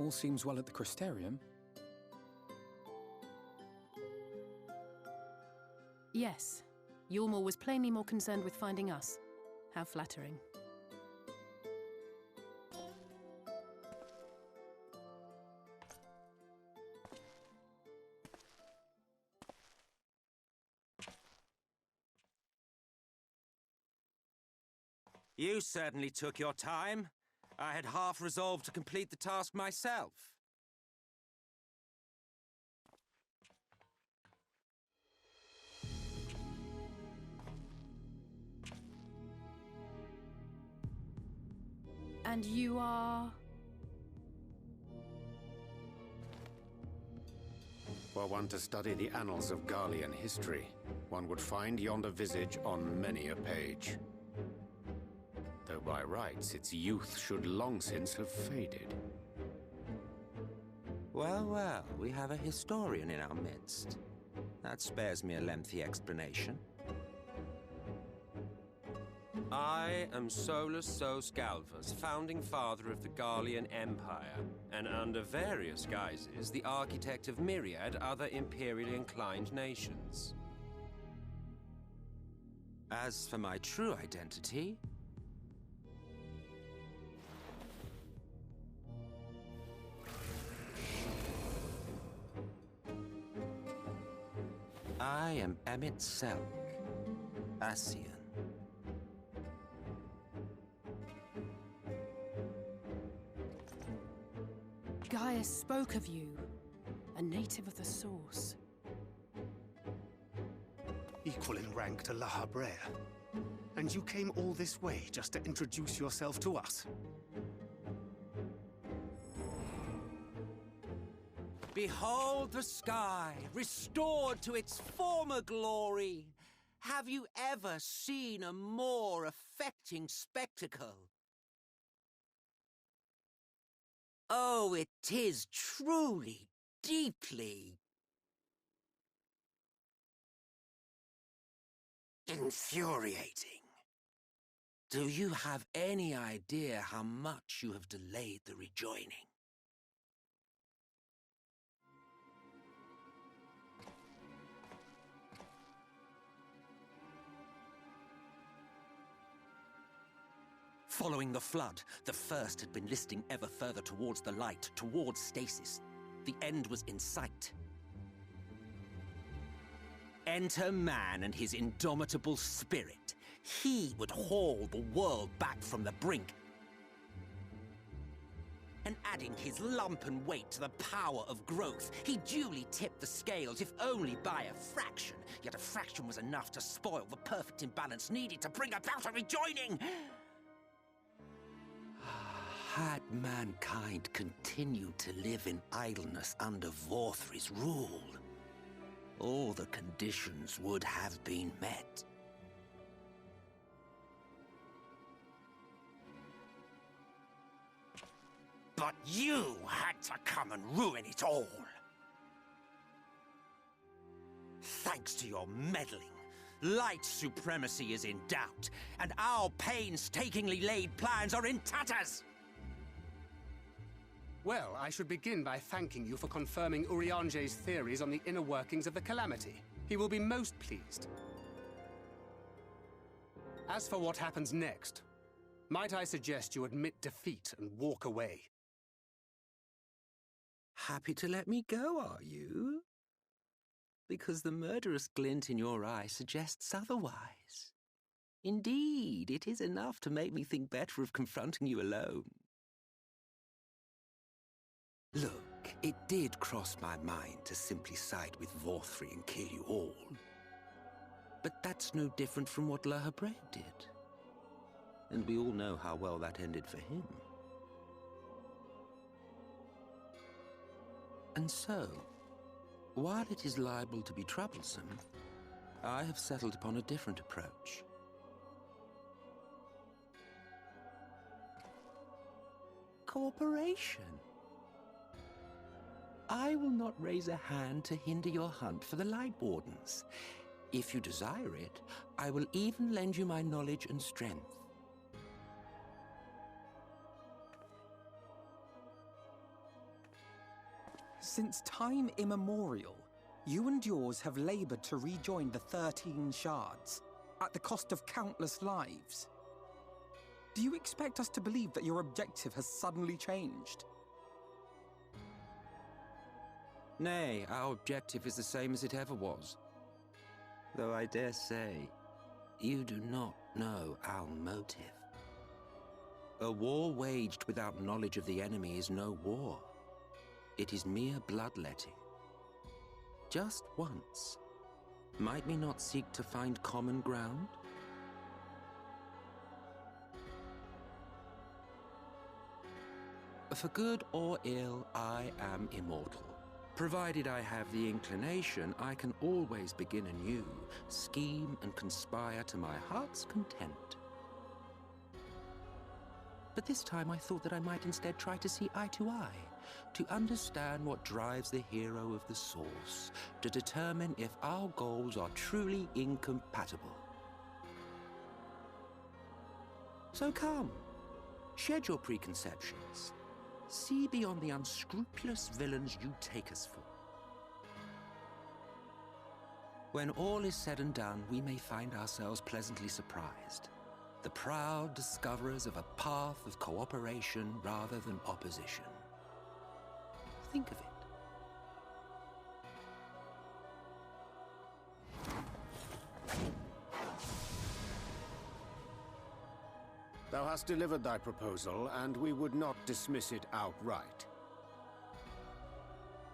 all seems well at the Crystarium. Yes. Ylmor was plainly more concerned with finding us. How flattering. You certainly took your time. I had half resolved to complete the task myself. And you are... Were one to study the annals of Garlean history, one would find yonder visage on many a page. Though by rights its youth should long since have faded. Well, well, we have a historian in our midst. That spares me a lengthy explanation. I am Solus Sos Galvus, founding father of the Garlean Empire, and under various guises, the architect of myriad other imperially inclined nations. As for my true identity, I am Emet Selch, Asian. Gaius spoke of you, a native of the Source. Equal in rank to La Habrea. And you came all this way just to introduce yourself to us? Behold the sky, restored to its former glory. Have you ever seen a more affecting spectacle? Oh, it is truly, deeply infuriating. Do you have any idea how much you have delayed the rejoining? Following the flood, the First had been listing ever further towards the light, towards stasis. The end was in sight. Enter man and his indomitable spirit. He would haul the world back from the brink. And adding his lumpen weight to the power of growth, he duly tipped the scales, if only by a fraction. Yet a fraction was enough to spoil the perfect imbalance needed to bring about a rejoining. Had mankind continued to live in idleness under Vorthri's rule, all the conditions would have been met. But you had to come and ruin it all. Thanks to your meddling, light supremacy is in doubt, and our painstakingly laid plans are in tatters! Well, I should begin by thanking you for confirming Urianger's theories on the inner workings of the Calamity. He will be most pleased. As for what happens next, might I suggest you admit defeat and walk away? Happy to let me go, are you? Because the murderous glint in your eye suggests otherwise. Indeed, it is enough to make me think better of confronting you alone. Look, it did cross my mind to simply side with Vorthri and kill you all. But that's no different from what La Habrea did. And we all know how well that ended for him. And so, while it is liable to be troublesome, I have settled upon a different approach. Cooperation. I will not raise a hand to hinder your hunt for the Light Wardens. If you desire it, I will even lend you my knowledge and strength. Since time immemorial, you and yours have labored to rejoin the 13 shards, at the cost of countless lives. Do you expect us to believe that your objective has suddenly changed? Nay, our objective is the same as it ever was. Though I dare say, you do not know our motive. A war waged without knowledge of the enemy is no war. It is mere bloodletting. Just once, might we not seek to find common ground? For good or ill, I am immortal. Provided I have the inclination, I can always begin anew, scheme and conspire to my heart's content. But this time I thought that I might instead try to see eye to eye, to understand what drives the hero of the Source, to determine if our goals are truly incompatible. So come, shed your preconceptions. See beyond the unscrupulous villains you take us for. When all is said and done, we may find ourselves pleasantly surprised. The proud discoverers of a path of cooperation rather than opposition. Think of it. Thou hast delivered thy proposal, and we would not dismiss it outright.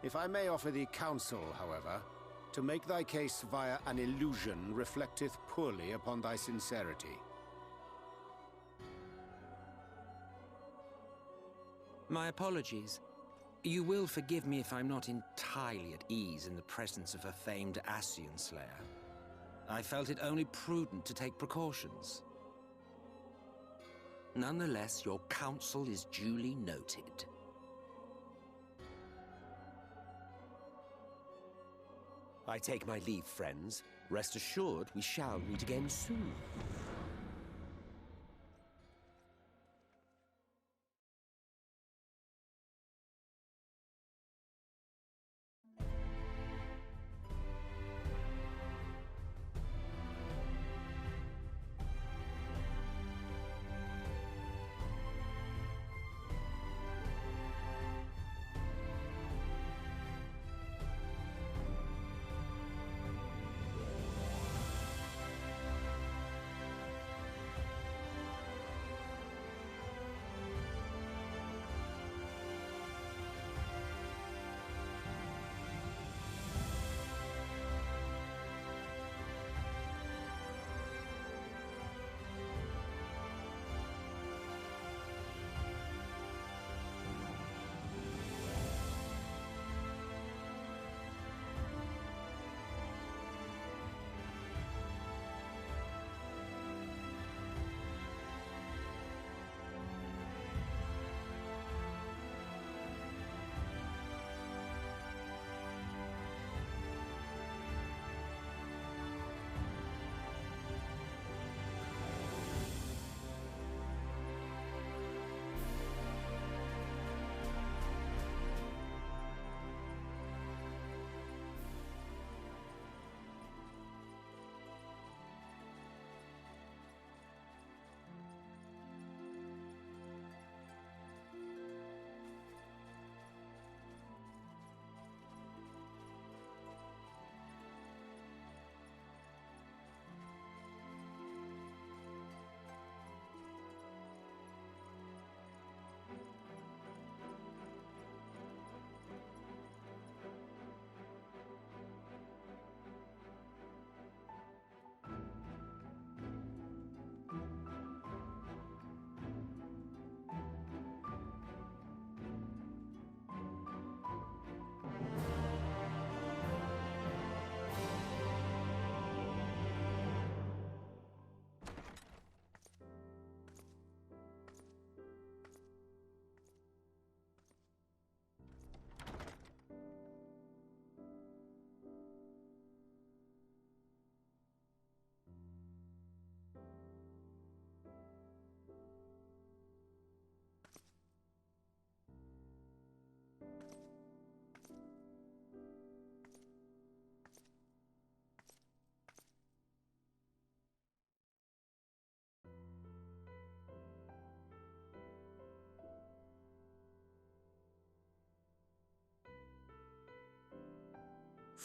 If I may offer thee counsel, however, to make thy case via an illusion reflecteth poorly upon thy sincerity. My apologies. You will forgive me if I'm not entirely at ease in the presence of a famed Ascian slayer. I felt it only prudent to take precautions. Nonetheless, your counsel is duly noted. I take my leave, friends. Rest assured, we shall meet again soon.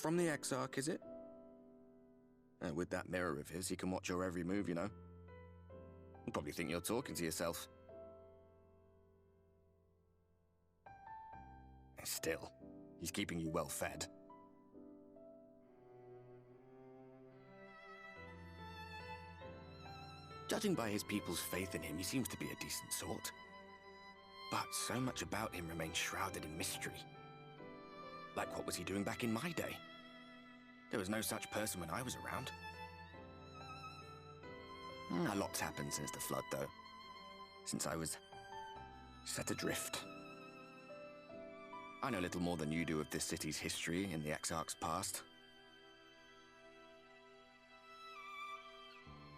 from the Exarch, is it? With that mirror of his, he can watch your every move, you know. You probably think you're talking to yourself. Still, he's keeping you well fed. Judging by his people's faith in him, he seems to be a decent sort. But so much about him remains shrouded in mystery. Like, what was he doing back in my day? There was no such person when I was around. A lot's happened since the Flood, though. Since I was set adrift. I know little more than you do of this city's history and the Exarch's past.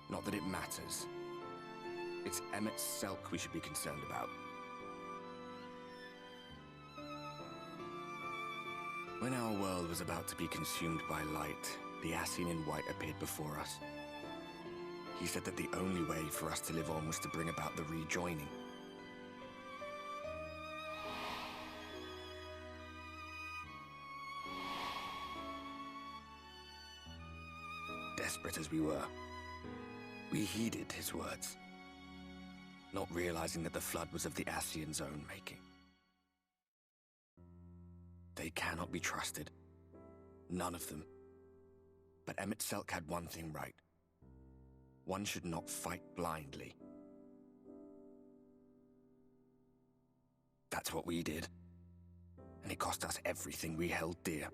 Not that it matters. It's Emet's Selch we should be concerned about. When our world was about to be consumed by light, the Ascian in white appeared before us. He said that the only way for us to live on was to bring about the rejoining. Desperate as we were, we heeded his words, not realizing that the Flood was of the Ascian's own making. They cannot be trusted. None of them. But Emet Selch had one thing right. One should not fight blindly. That's what we did. And it cost us everything we held dear.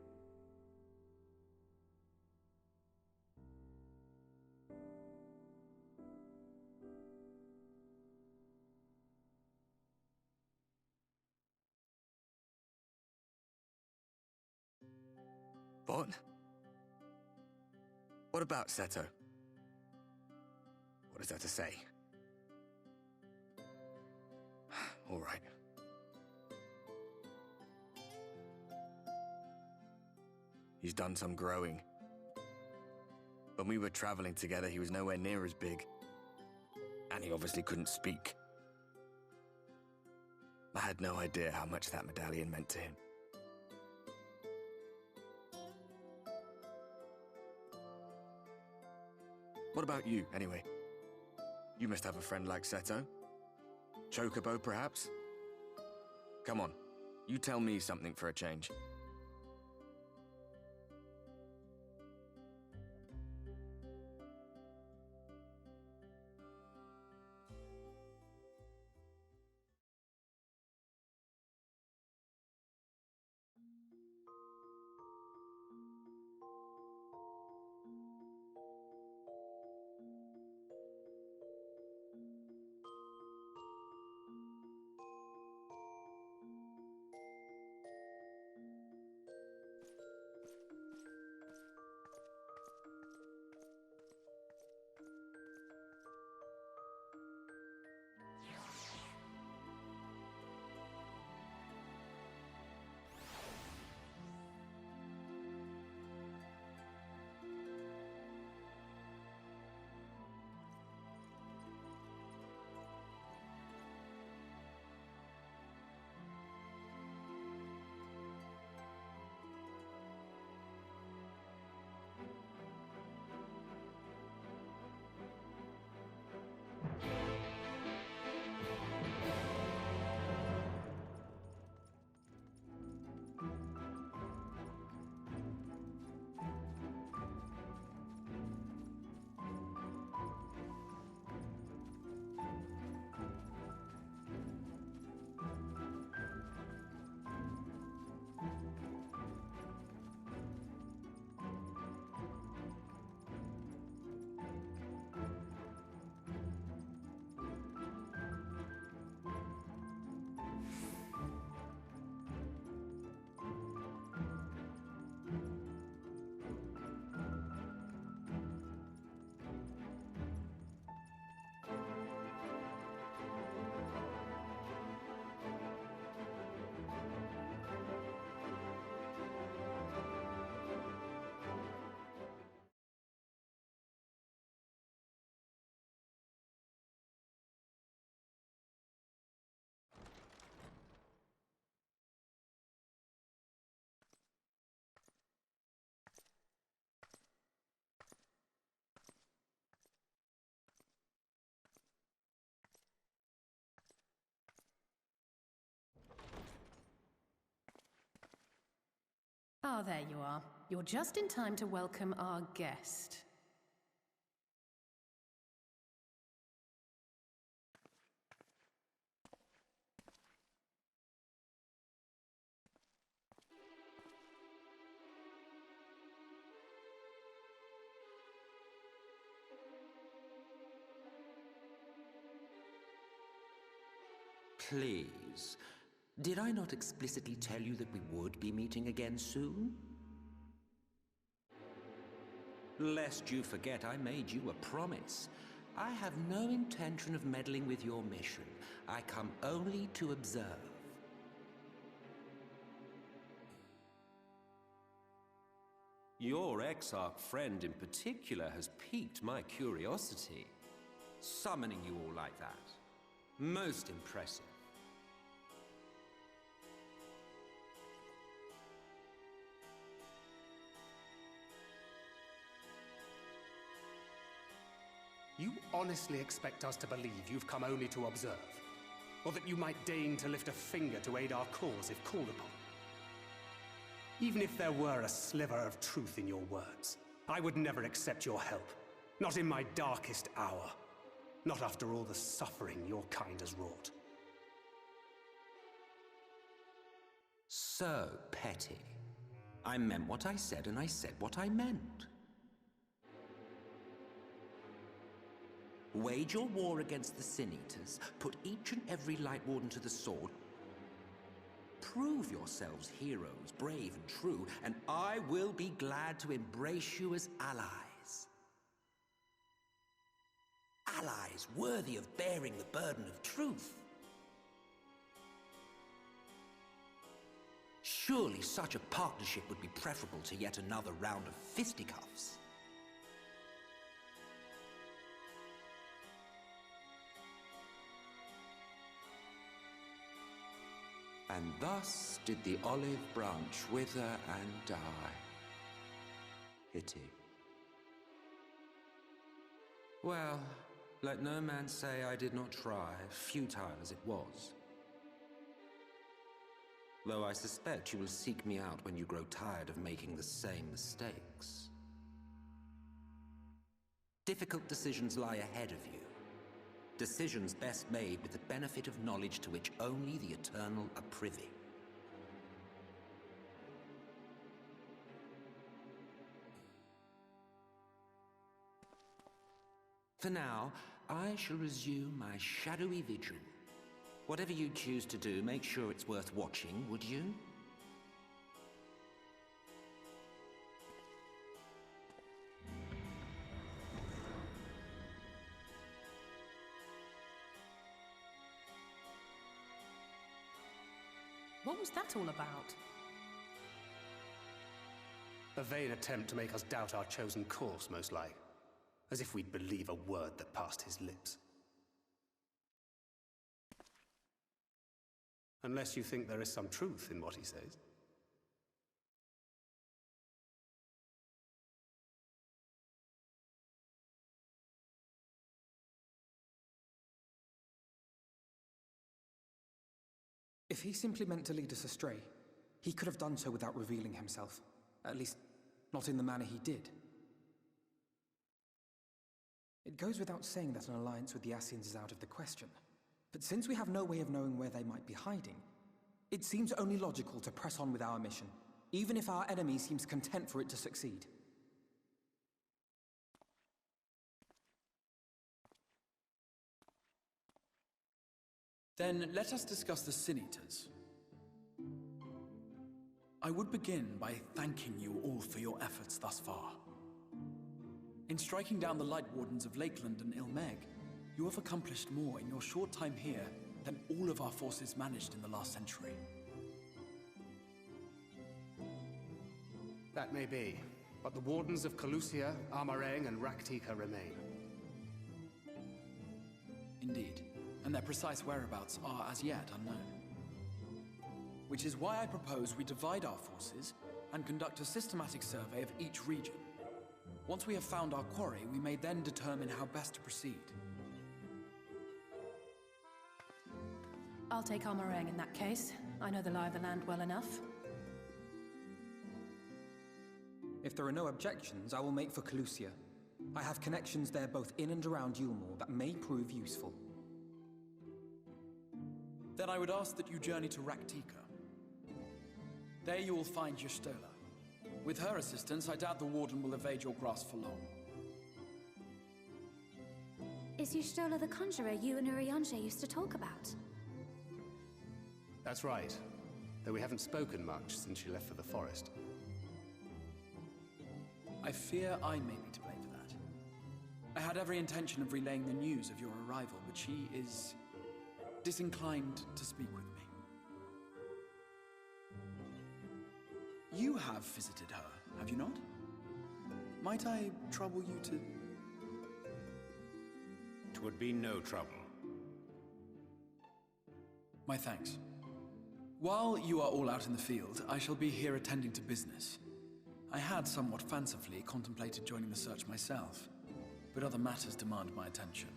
What? What about Seto? What is there to say? All right. He's done some growing. When we were traveling together, he was nowhere near as big. And he obviously couldn't speak. I had no idea how much that medallion meant to him. What about you, anyway? You must have a friend like Seto. Chocobo, perhaps? Come on, you tell me something for a change. Ah, there you are. You're just in time to welcome our guest. Please. Did I not explicitly tell you that we would be meeting again soon? Lest you forget, I made you a promise. I have no intention of meddling with your mission. I come only to observe. Your Exarch friend in particular has piqued my curiosity. Summoning you all like that. Most impressive. You honestly expect us to believe you've come only to observe? Or that you might deign to lift a finger to aid our cause if called upon? Even if there were a sliver of truth in your words, I would never accept your help. Not in my darkest hour. Not after all the suffering your kind has wrought. So petty. I meant what I said, and I said what I meant. Wage your war against the Sin Eaters, put each and every Light Warden to the sword, prove yourselves heroes, brave and true, and I will be glad to embrace you as allies. Allies worthy of bearing the burden of truth. Surely such a partnership would be preferable to yet another round of fisticuffs. And thus did the olive branch wither and die. Pity. Well, let no man say I did not try, futile as it was. Though I suspect you will seek me out when you grow tired of making the same mistakes. Difficult decisions lie ahead of you. Decisions best made with the benefit of knowledge to which only the Eternal are privy. For now, I shall resume my shadowy vigil. Whatever you choose to do, make sure it's worth watching, would you? What was that all about? A vain attempt to make us doubt our chosen course, most like. As if we'd believe a word that passed his lips. Unless you think there is some truth in what he says. If he simply meant to lead us astray, he could have done so without revealing himself. At least, not in the manner he did. It goes without saying that an alliance with the Ascians is out of the question. But since we have no way of knowing where they might be hiding, it seems only logical to press on with our mission, even if our enemy seems content for it to succeed. Then let us discuss the Sin Eaters. I would begin by thanking you all for your efforts thus far. In striking down the Light Wardens of Lakeland and Ilmeg, you have accomplished more in your short time here than all of our forces managed in the last century. That may be, but the Wardens of Calusia, Amareng, and Raktika remain. Indeed, and their precise whereabouts are as yet unknown. Which is why I propose we divide our forces and conduct a systematic survey of each region. Once we have found our quarry, we may then determine how best to proceed. I'll take Amareng in that case. I know the lie of the land well enough. If there are no objections, I will make for Calusia. I have connections there both in and around Yulmore that may prove useful. Then I would ask that you journey to Raktika. There you will find Y'shtola. With her assistance, I doubt the Warden will evade your grasp for long. Is Y'shtola the conjurer you and Urianger used to talk about? That's right. Though we haven't spoken much since she left for the forest. I fear I may be to blame for that. I had every intention of relaying the news of your arrival, but she is disinclined to speak with me. You have visited her, have you not? Might I trouble you to... Twould be no trouble. My thanks. While you are all out in the field, I shall be here attending to business. I had somewhat fancifully contemplated joining the search myself, but other matters demand my attention.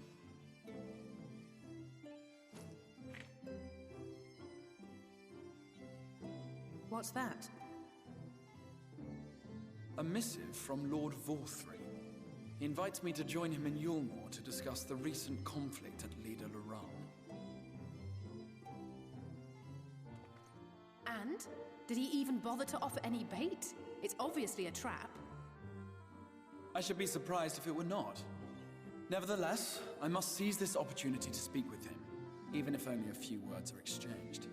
What's that? A missive from Lord Vorthry. He invites me to join him in Yulmore to discuss the recent conflict at Lida Luran. And? Did he even bother to offer any bait? It's obviously a trap. I should be surprised if it were not. Nevertheless, I must seize this opportunity to speak with him, even if only a few words are exchanged.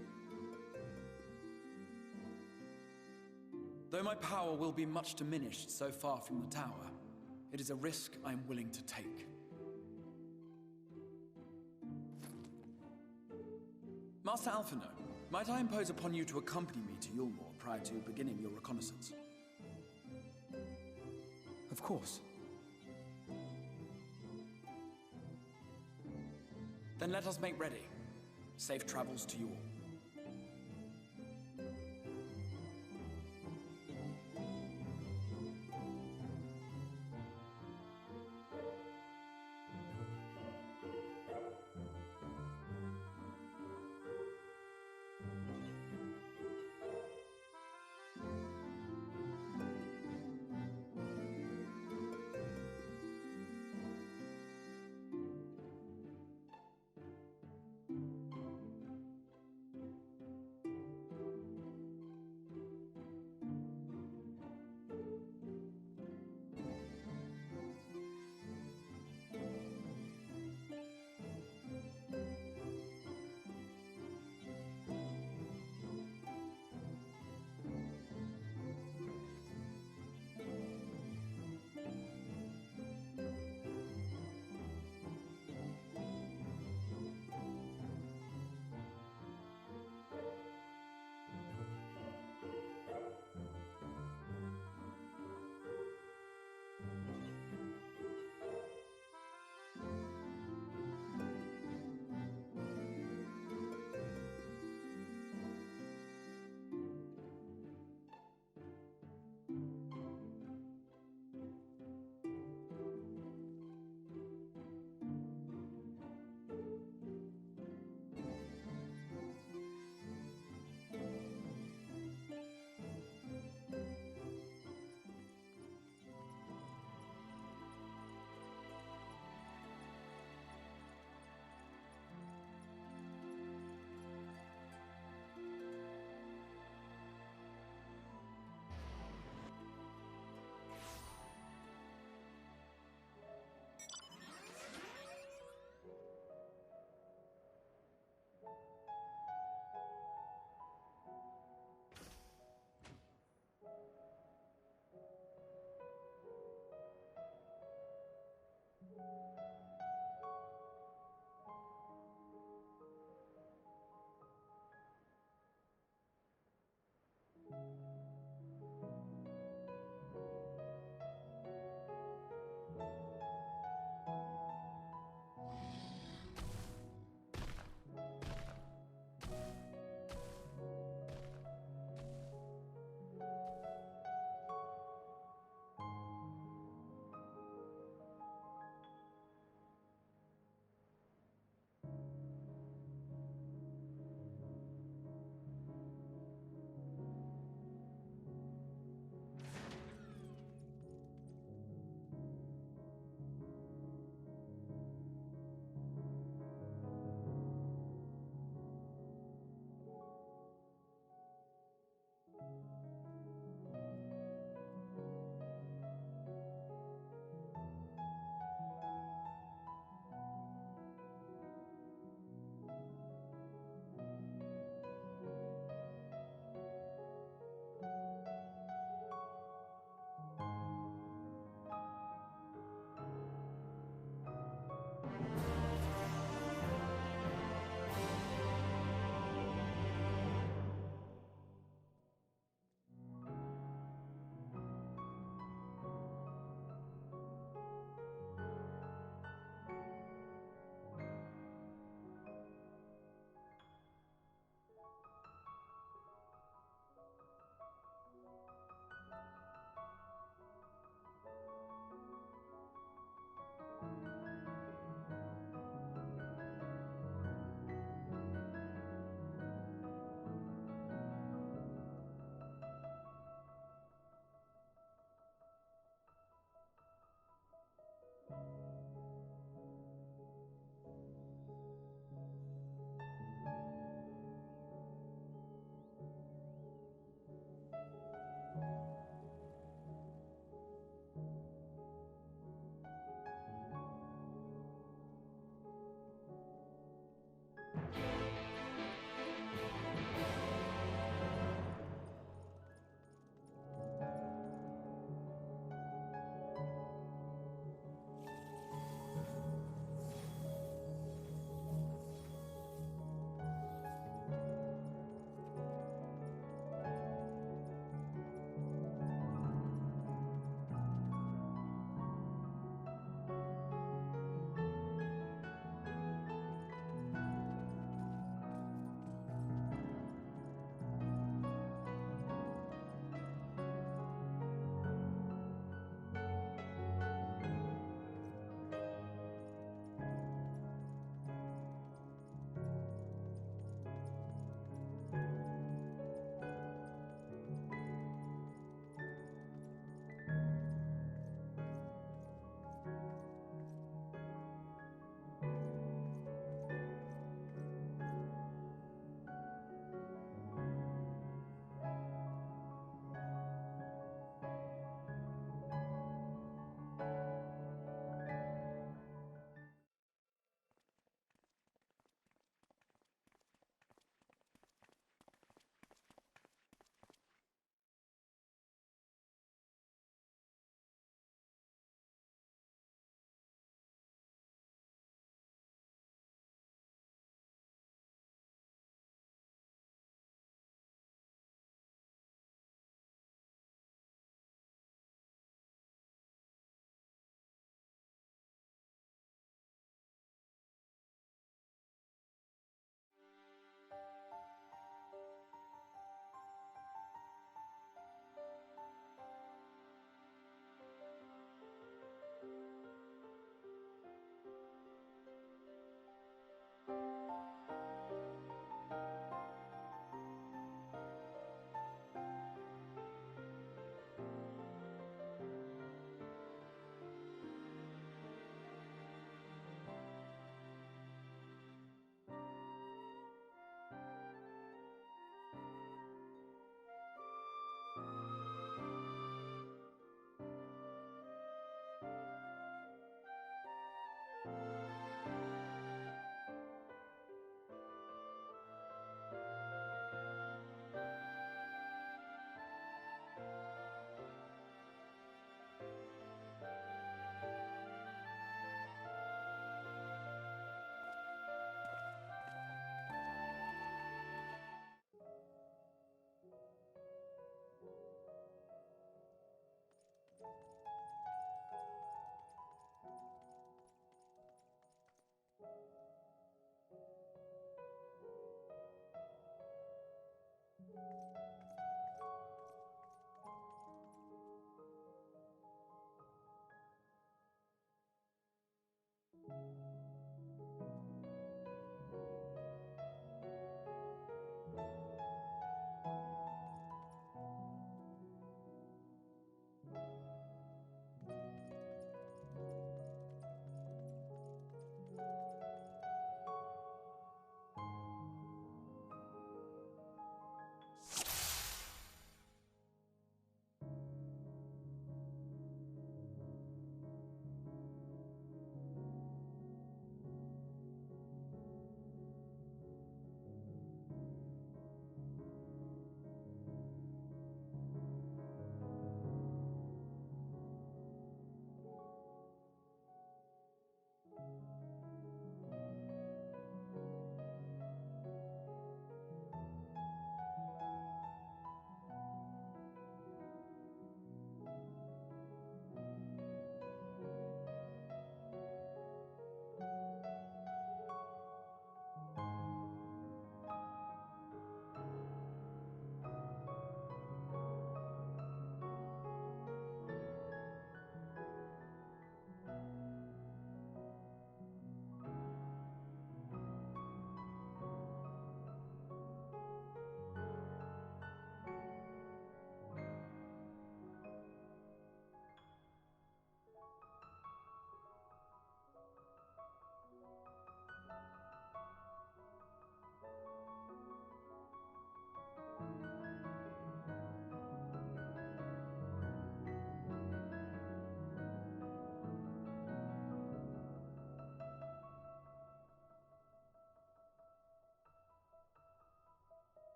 Though my power will be much diminished so far from the tower, it is a risk I am willing to take. Master Alphino, might I impose upon you to accompany me to Yulmore prior to beginning your reconnaissance? Of course. Then let us make ready. Safe travels to you all.